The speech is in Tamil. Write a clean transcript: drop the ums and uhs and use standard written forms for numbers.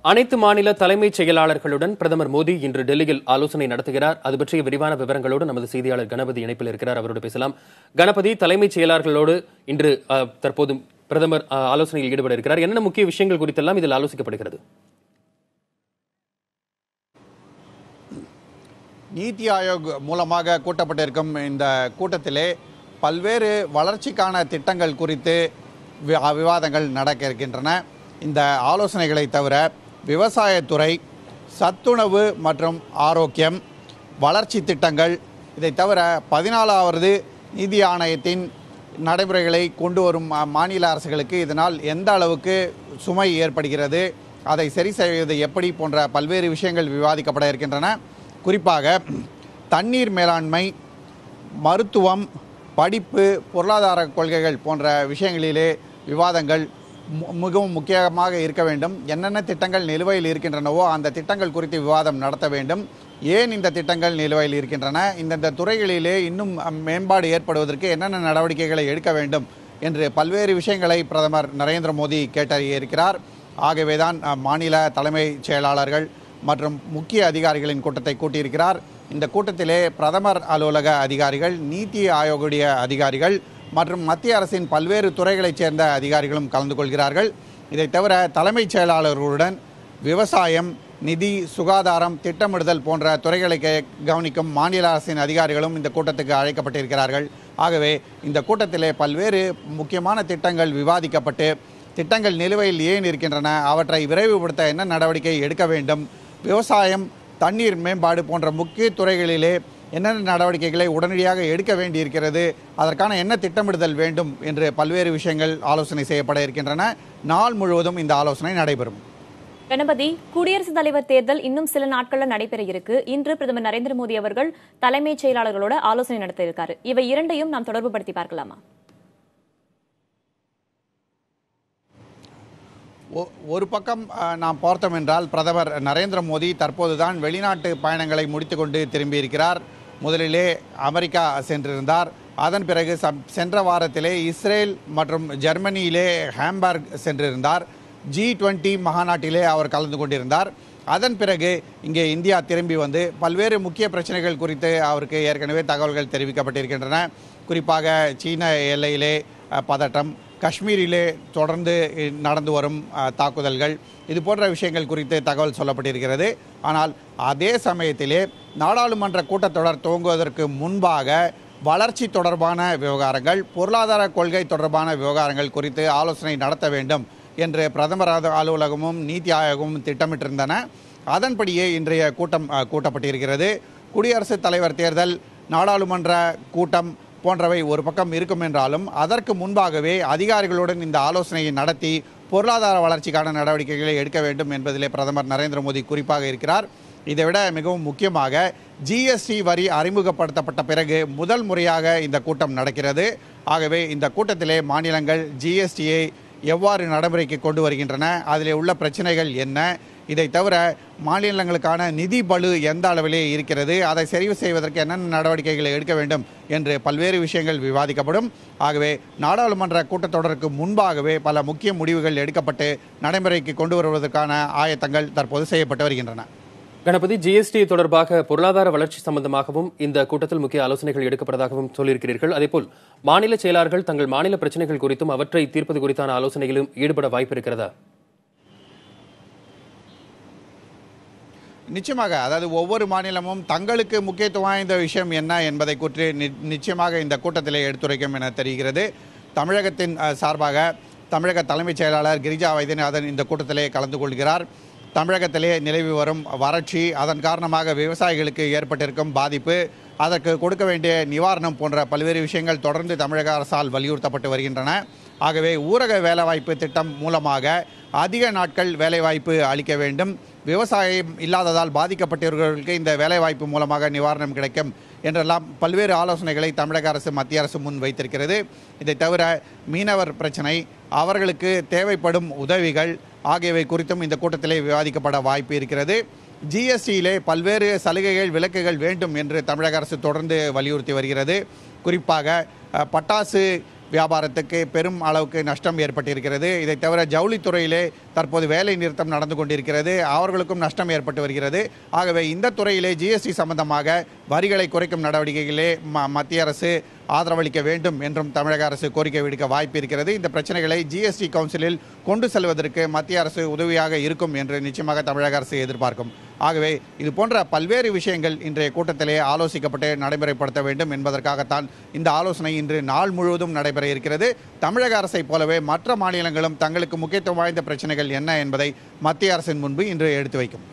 அனைத்து மாநில தலைமைச் செயலாளர்களுடன் பிரதமர் மோடி இன்று டெல்லியில் ஆலோசனை நடத்துகிறார். அது பற்றிய விரிவான விவரங்களோடு நமது செய்தியாளர் கணபதி இணைப்பில் இருக்கிறார். அவரோடு பேசலாம். கணபதி, தலைமைச் செயலாளர்களோடு இன்று தற்போது பிரதமர் ஆலோசனையில் ஈடுபட இருக்கிறார். என்னென்ன முக்கிய விஷயங்கள் குறித்தெல்லாம் இதில் ஆலோசிக்கப்படுகிறது? நீத்தி ஆயோக் மூலமாக கூட்டப்பட்டிருக்கும் இந்த கூட்டத்திலே பல்வேறு வளர்ச்சிக்கான திட்டங்கள் குறித்து விவாதங்கள் நடக்க இருக்கின்றன. இந்த ஆலோசனைகளை தவிர விவசாயத்துறை, சத்துணவு மற்றும் ஆரோக்கியம், வளர்ச்சி திட்டங்கள், இதை தவிர 14வது நிதி ஆணையத்தின் நடைமுறைகளை கொண்டு வரும் மாநில அரசுகளுக்கு இதனால் எந்த அளவுக்கு சுமை ஏற்படுகிறது, அதை சரி செய்வது எப்படி போன்ற பல்வேறு விஷயங்கள் விவாதிக்கப்பட இருக்கின்றன. குறிப்பாக தண்ணீர் மேலாண்மை, மருத்துவம், படிப்பு, பொருளாதார கொள்கைகள் போன்ற விஷயங்களிலே விவாதங்கள் மிகவும் முக்கியமாக இருக்க வேண்டும். என்னென்ன திட்டங்கள் நிலுவையில் இருக்கின்றனவோ அந்த திட்டங்கள் குறித்து விவாதம் நடத்த வேண்டும். ஏன் இந்த திட்டங்கள் நிலுவையில் இருக்கின்றன, இந்தந்த துறைகளிலே இன்னும் மேம்பாடு ஏற்படுவதற்கு என்னென்ன நடவடிக்கைகளை எடுக்க வேண்டும் என்று பல்வேறு விஷயங்களை பிரதமர் நரேந்திர மோடி கேட்டறிய இருக்கிறார். ஆகவேதான் மாநில தலைமைச் செயலாளர்கள் மற்றும் முக்கிய அதிகாரிகளின் கூட்டத்தை கூட்டியிருக்கிறார். இந்த கூட்டத்திலே பிரதமர் அலுவலக அதிகாரிகள், நீத்தி ஆயோகுடைய அதிகாரிகள் மற்றும் மத்திய அரசின் பல்வேறு துறைகளைச் சேர்ந்த அதிகாரிகளும் கலந்து கொள்கிறார்கள். இதை தவிர தலைமைச் செயலாளர்களுடன் விவசாயம், நிதி, சுகாதாரம், திட்டமிடுதல் போன்ற துறைகளை கவனிக்கும் மாநில அரசின் அதிகாரிகளும் இந்த கூட்டத்துக்கு அழைக்கப்பட்டிருக்கிறார்கள். ஆகவே இந்த கூட்டத்திலே பல்வேறு முக்கியமான திட்டங்கள் விவாதிக்கப்பட்டு, திட்டங்கள் நிலுவையில் ஏன் இருக்கின்றன, அவற்றை விரைவுபடுத்த என்ன நடவடிக்கை எடுக்க வேண்டும், விவசாயம், தண்ணீர் மேம்பாடு போன்ற முக்கிய துறைகளிலே என்னென்ன நடவடிக்கைகளை உடனடியாக எடுக்க வேண்டியிருக்கிறது, அதற்கான என்ன திட்டமிடுதல் வேண்டும் என்று பல்வேறு விஷயங்கள் ஆலோசனை செய்யப்பட இருக்கின்றன. நாள் முழுவதும் இந்த ஆலோசனை நடைபெறும். கணபதி, குடியரசுத் தலைவர் தேர்தல் இன்னும் சில நாட்கள்ல நடைபெற இருக்கு. இன்று பிரதமர் நரேந்திர மோடி அவர்கள் தலைமைச் செயலாளர்களோட ஆலோசனை நடத்த இருக்காரு. இவை இரண்டையும் நாம் தொடர்பு படுத்தி பார்க்கலாமா? ஒரு பக்கம் நாம் பார்த்தோம் என்றால் பிரதமர் நரேந்திர மோடி தற்போதுதான் வெளிநாட்டு பயணங்களை முடித்துக்கொண்டு திரும்பியிருக்கிறார். முதலிலே அமெரிக்கா சென்றிருந்தார். அதன் பிறகு சென்ற வாரத்திலே இஸ்ரேல் மற்றும் ஜெர்மனியிலே ஹாம்பர்க் சென்றிருந்தார். G20 மகாநாட்டிலே அவர் கலந்து கொண்டிருந்தார். அதன் பிறகு இங்கே இந்தியா திரும்பி வந்து பல்வேறு முக்கிய பிரச்சனைகள் குறித்து அவருக்கு ஏற்கனவே தகவல்கள் தெரிவிக்கப்பட்டிருக்கின்றன. குறிப்பாக சீன எல்லையிலே பதட்டம், காஷ்மீரிலே தொடர்ந்து நடந்து வரும் தாக்குதல்கள், இது போன்ற விஷயங்கள் குறித்து தகவல் சொல்லப்பட்டிருக்கிறது. ஆனால் அதே சமயத்திலே நாடாளுமன்ற கூட்டத்தொடர் துவங்குவதற்கு முன்பாக வளர்ச்சி தொடர்பான விவகாரங்கள், பொருளாதார கொள்கை தொடர்பான விவகாரங்கள் குறித்து ஆலோசனை நடத்த வேண்டும் என்று பிரதமர் அலுவலகமும் நீத்தி ஆயோகமும் திட்டமிட்டிருந்தன. அதன்படியே இன்றைய கூட்டம் கூட்டப்பட்டிருக்கிறது. குடியரசுத் தலைவர் தேர்தல், நாடாளுமன்ற கூட்டம் போன்றவை ஒரு பக்கம் இருக்கும் என்றாலும் அதற்கு முன்பாகவே அதிகாரிகளுடன் இந்த ஆலோசனையை நடத்தி பொருளாதார வளர்ச்சிக்கான நடவடிக்கைகளை எடுக்க வேண்டும் என்பதிலே பிரதமர் நரேந்திர மோடி குறிப்பாக இருக்கிறார். இதைவிட மிகவும் முக்கியமாக GST வரி அறிமுகப்படுத்தப்பட்ட பிறகு முதல் முறையாக இந்த கூட்டம் நடக்கிறது. ஆகவே இந்த கூட்டத்திலே மாநிலங்கள் GSTயை எவ்வாறு நடைமுறைக்கு கொண்டு வருகின்றன, அதில் உள்ள பிரச்சனைகள் என்ன, இதை தவிர மாநிலங்களுக்கான நிதி பளு எந்த அளவிலே இருக்கிறது, அதை சரி செய்வதற்கு என்னென்ன நடவடிக்கைகளை எடுக்க வேண்டும் என்று பல்வேறு விஷயங்கள் விவாதிக்கப்படும். ஆகவே நாடாளுமன்ற கூட்டத்தொடருக்கு முன்பாகவே பல முக்கிய முடிவுகள் எடுக்கப்பட்டு நடைமுறைக்கு கொண்டு வருவதற்கான ஆயத்தங்கள் தற்போது செய்யப்பட்டு வருகின்றன. கணபதி, GST தொடர்பாக பொருளாதார வளர்ச்சி சம்பந்தமாகவும் இந்த கூட்டத்தில் முக்கிய ஆலோசனைகள் எடுக்கப்பட்டதாகவும் சொல்லியிருக்கிறீர்கள். அதேபோல் மாநில செயலாளர்கள் தங்கள் மாநில பிரச்சனைகள் குறித்தும் அவற்றை தீர்ப்பது குறித்தான ஆலோசனைகளிலும் ஈடுபட வாய்ப்பு இருக்கிறதா? நிச்சயமாக, அதாவது ஒவ்வொரு மாநிலமும் தங்களுக்கு முக்கியத்துவம் வாய்ந்த விஷயம் என்ன என்பதை குறித்து நிச்சயமாக இந்த கூட்டத்திலே எடுத்துரைக்கும் என தெரிகிறது. தமிழகத்தின் சார்பாக தமிழக தலைமைச் செயலாளர் கிரிஜா வைத்தியநாதன் இந்த கூட்டத்திலே கலந்து கொள்கிறார். தமிழகத்திலே நிலவி வரும் வறட்சி, அதன் காரணமாக விவசாயிகளுக்கு ஏற்பட்டிருக்கும் பாதிப்பு, அதற்கு கொடுக்க வேண்டிய நிவாரணம் போன்ற பல்வேறு விஷயங்கள் தொடர்ந்து தமிழக அரசால் வலியுறுத்தப்பட்டு வருகின்றன. ஆகவே ஊரக வேலைவாய்ப்பு திட்டம் மூலமாக அதிக நாட்கள் வேலைவாய்ப்பு அளிக்க வேண்டும், விவசாயம் இல்லாததால் பாதிக்கப்பட்டவர்களுக்கு இந்த வேலைவாய்ப்பு மூலமாக நிவாரணம் கிடைக்கும் என்றெல்லாம் பல்வேறு ஆலோசனைகளை தமிழக அரசு, மத்திய அரசு முன் வைத்திருக்கிறது. இதை தவிர மீனவர் பிரச்சனை, அவர்களுக்கு தேவைப்படும் உதவிகள் ஆகியவை குறித்தும் இந்த கூட்டத்திலே விவாதிக்கப்பட வாய்ப்பு இருக்கிறது. GSTயிலே பல்வேறு சலுகைகள், விலக்குகள் வேண்டும் என்று தமிழக அரசு தொடர்ந்து வலியுறுத்தி வருகிறது. குறிப்பாக பட்டாசு வியாபாரத்துக்கு பெரும் அளவுக்கு நஷ்டம் ஏற்பட்டிருக்கிறது. இதை தவிர ஜவுளித்துறையிலே தற்போது வேலை நிறுத்தம் நடந்து கொண்டிருக்கிறது. அவர்களுக்கும் நஷ்டம் ஏற்பட்டு வருகிறது. ஆகவே இந்த துறையிலே ஜிஎஸ்டி சம்பந்தமாக வரிகளை குறைக்கும் நடவடிக்கைகளே மத்திய அரசு ஆதரவளிக்க வேண்டும் என்றும் தமிழக அரசு கோரிக்கை விடுக்க வாய்ப்பு இருக்கிறது. இந்த பிரச்சனைகளை ஜிஎஸ்டி கவுன்சிலில் கொண்டு செல்வதற்கு மத்திய அரசு உதவியாக இருக்கும் என்று நிச்சயமாக தமிழக அரசு எதிர்பார்க்கும். ஆகவே இது போன்ற பல்வேறு விஷயங்கள் இன்றைய கூட்டத்திலே ஆலோசிக்கப்பட்டு நடைமுறைப்படுத்த வேண்டும் என்பதற்காகத்தான் இந்த ஆலோசனை இன்று நாள் முழுவதும் நடைபெற இருக்கிறது. தமிழக அரசை போலவே மற்ற மாநிலங்களும் தங்களுக்கு முக்கியத்துவம் வாய்ந்த பிரச்சனைகள் என்ன என்பதை மத்திய அரசின் முன்பு இன்று எடுத்து வைக்கும்.